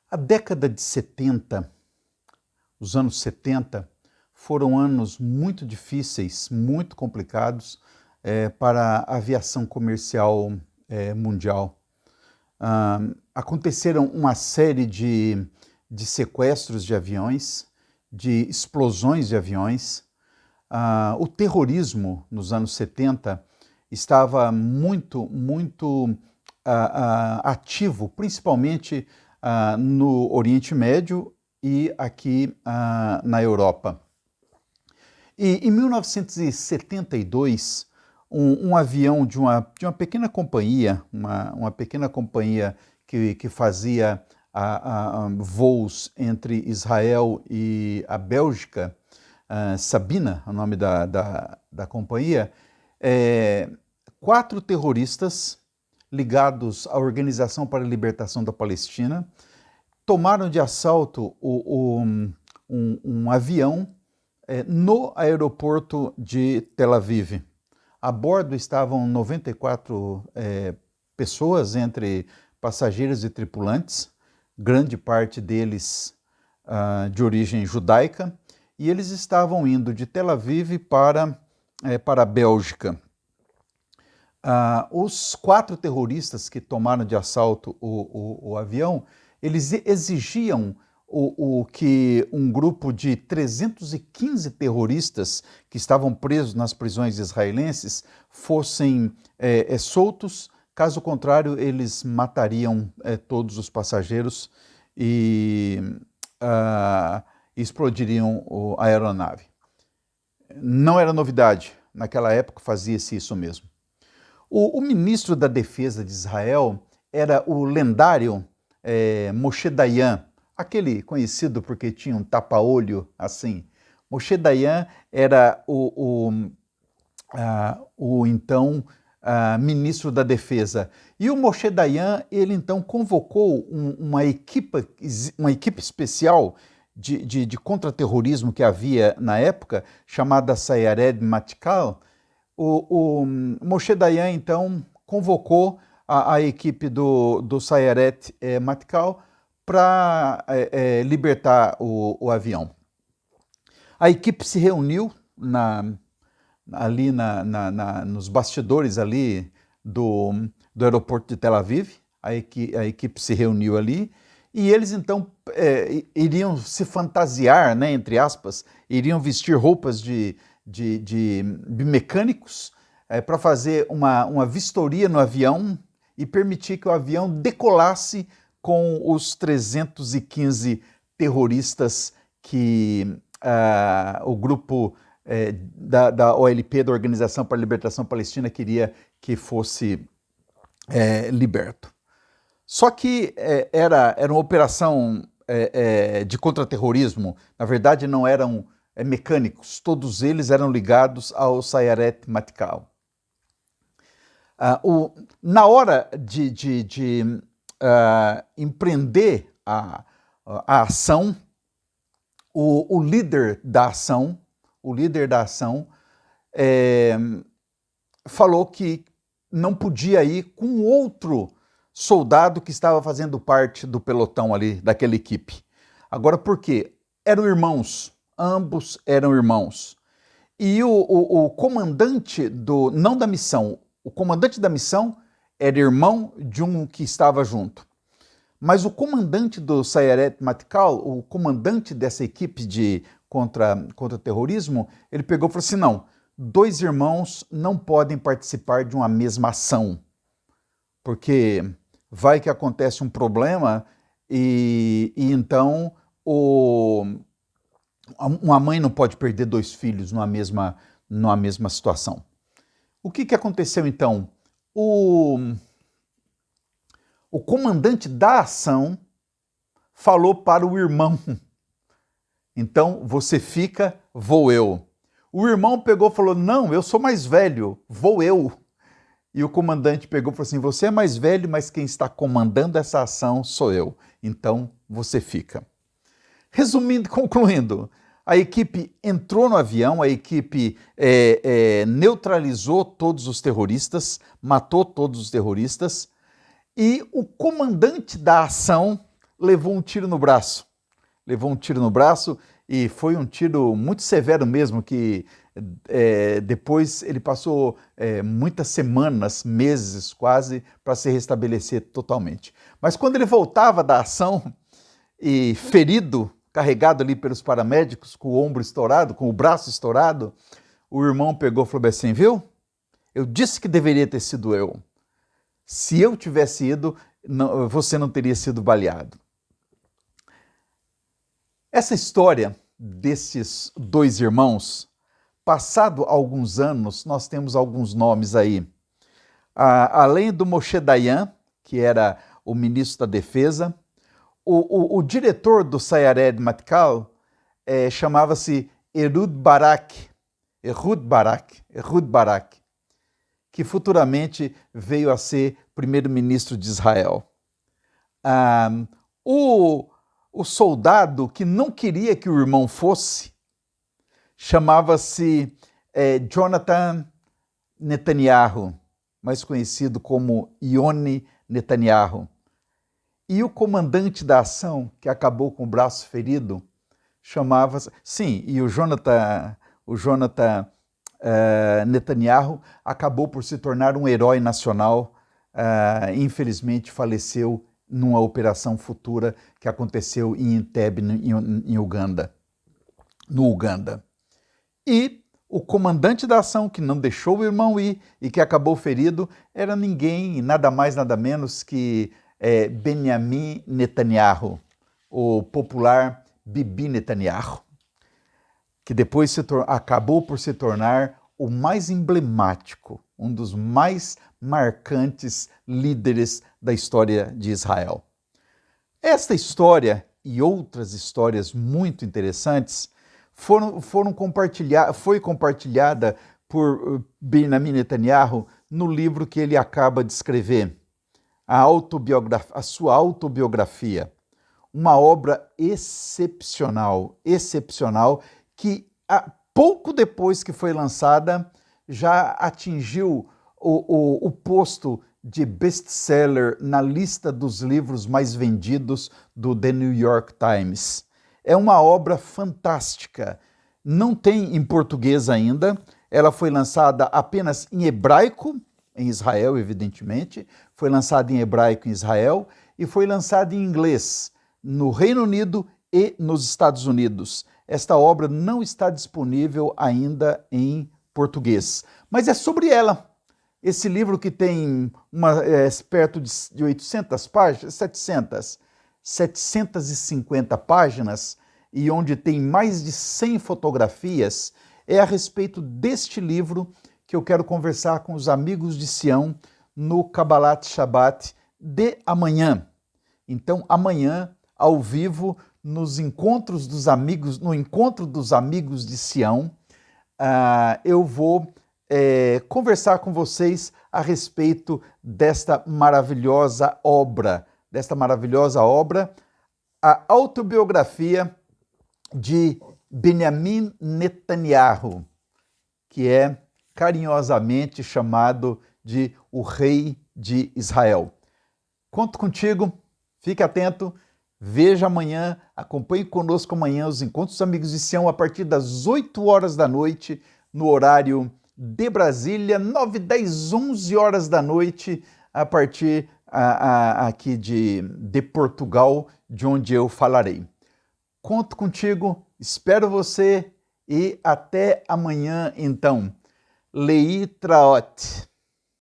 A década de 70, os anos 70, foram anos muito difíceis, muito complicados para a aviação comercial mundial. Aconteceram uma série de sequestros de aviões, de explosões de aviões. O terrorismo nos anos 70 estava muito ativo, principalmente no Oriente Médio e aqui na Europa. E em 1972, um avião de uma pequena companhia, uma pequena companhia que fazia voos entre Israel e a Bélgica, Sabina, o nome da companhia, 4 terroristas ligados à Organização para a Libertação da Palestina tomaram de assalto um avião no aeroporto de Tel Aviv. A bordo estavam 94 pessoas, entre passageiros e tripulantes, grande parte deles de origem judaica, e eles estavam indo de Tel Aviv para a Bélgica. Os 4 terroristas que tomaram de assalto o avião, eles exigiam que um grupo de 315 terroristas que estavam presos nas prisões israelenses fossem soltos, caso contrário eles matariam todos os passageiros e explodiriam a aeronave. Não era novidade, naquela época fazia-se isso mesmo. O ministro da Defesa de Israel era o lendário Moshe Dayan, aquele conhecido porque tinha um tapa-olho assim. Moshe Dayan era o então ministro da Defesa. E o Moshe Dayan, ele então convocou uma equipe especial de contra-terrorismo que havia na época, chamada Sayeret Matkal. O Moshe Dayan, então, convocou a equipe do Sayeret Matkal para libertar o avião. A equipe se reuniu ali nos bastidores ali do aeroporto de Tel Aviv. A equipe se reuniu ali e eles então iriam se fantasiar, né, entre aspas, iriam vestir roupas de mecânicos para fazer uma vistoria no avião e permitir que o avião decolasse com os 315 terroristas que o grupo da OLP, da Organização para a Libertação Palestina, queria que fosse liberto. Só que era uma operação de contra-terrorismo. Na verdade, não eram mecânicos, todos eles eram ligados ao Sayeret Matkal. Na hora de empreender a ação, o líder da ação falou que não podia ir com outro soldado que estava fazendo parte do pelotão ali, daquela equipe. Agora, por quê? Eram irmãos, ambos eram irmãos. E o comandante não da missão, o comandante da missão era irmão de um que estava junto. Mas o comandante do Sayeret Matkal, o comandante dessa equipe de contra-terrorismo, ele pegou e falou assim, não, 2 irmãos não podem participar de uma mesma ação, porque vai que acontece um problema e então uma mãe não pode perder 2 filhos numa mesma situação. O que aconteceu então? O comandante da ação falou para o irmão, então você fica, vou eu. O irmão pegou e falou, não, eu sou mais velho, vou eu. E o comandante pegou e falou assim, você é mais velho, mas quem está comandando essa ação sou eu, então você fica. Resumindo, concluindo, a equipe entrou no avião, a equipe neutralizou todos os terroristas, matou todos os terroristas, e o comandante da ação levou um tiro no braço. Levou um tiro no braço e foi um tiro muito severo mesmo, que depois ele passou muitas semanas, meses quase, para se restabelecer totalmente. Mas quando ele voltava da ação e ferido, carregado ali pelos paramédicos, com o ombro estourado, com o braço estourado, o irmão pegou e falou assim, viu? Eu disse que deveria ter sido eu. Se eu tivesse ido, você não teria sido baleado. Essa história desses dois irmãos, passado alguns anos, nós temos alguns nomes aí. Além do Moshe Dayan, que era o ministro da Defesa, o diretor do Sayeret Matkal chamava-se Ehud Barak, que futuramente veio a ser primeiro-ministro de Israel. O soldado que não queria que o irmão fosse chamava-se Jonathan Netanyahu, mais conhecido como Yoni Netanyahu. E o comandante da ação, que acabou com o braço ferido, chamava-se... Sim, e o Jonathan Netanyahu acabou por se tornar um herói nacional, infelizmente faleceu numa operação futura que aconteceu em Entebbe, em Uganda, no Uganda. E o comandante da ação, que não deixou o irmão ir e que acabou ferido, era ninguém, nada mais, nada menos que Benjamin Netanyahu, o popular Bibi Netanyahu, que depois acabou por se tornar o mais emblemático, um dos mais marcantes líderes da história de Israel. Esta história e outras histórias muito interessantes foi compartilhada por Benjamin Netanyahu no livro que ele acaba de escrever, a sua autobiografia, uma obra excepcional, que pouco depois que foi lançada já atingiu o posto de best-seller na lista dos livros mais vendidos do The New York Times. É uma obra fantástica. Não tem em português ainda. Ela foi lançada apenas em hebraico, em Israel, evidentemente. Foi lançada em hebraico em Israel e foi lançada em inglês no Reino Unido e nos Estados Unidos. Esta obra não está disponível ainda em português, mas é sobre ela. Esse livro que tem perto de 800 páginas, 750 páginas, e onde tem mais de 100 fotografias, é a respeito deste livro que eu quero conversar com os amigos de Sião no Kabbalat Shabbat de amanhã. Então, amanhã, ao vivo, no encontro dos amigos de Sião, eu vou conversar com vocês a respeito desta maravilhosa obra, a autobiografia de Benjamin Netanyahu, que é carinhosamente chamado de o Rei de Israel. Conto contigo, fique atento, veja amanhã, acompanhe conosco amanhã os Encontros dos Amigos de Sião a partir das 8 horas da noite, no horário de Brasília, 9, 10, 11 horas da noite, a partir aqui de Portugal, de onde eu falarei. Conto contigo, espero você e até amanhã, então. Leitraot.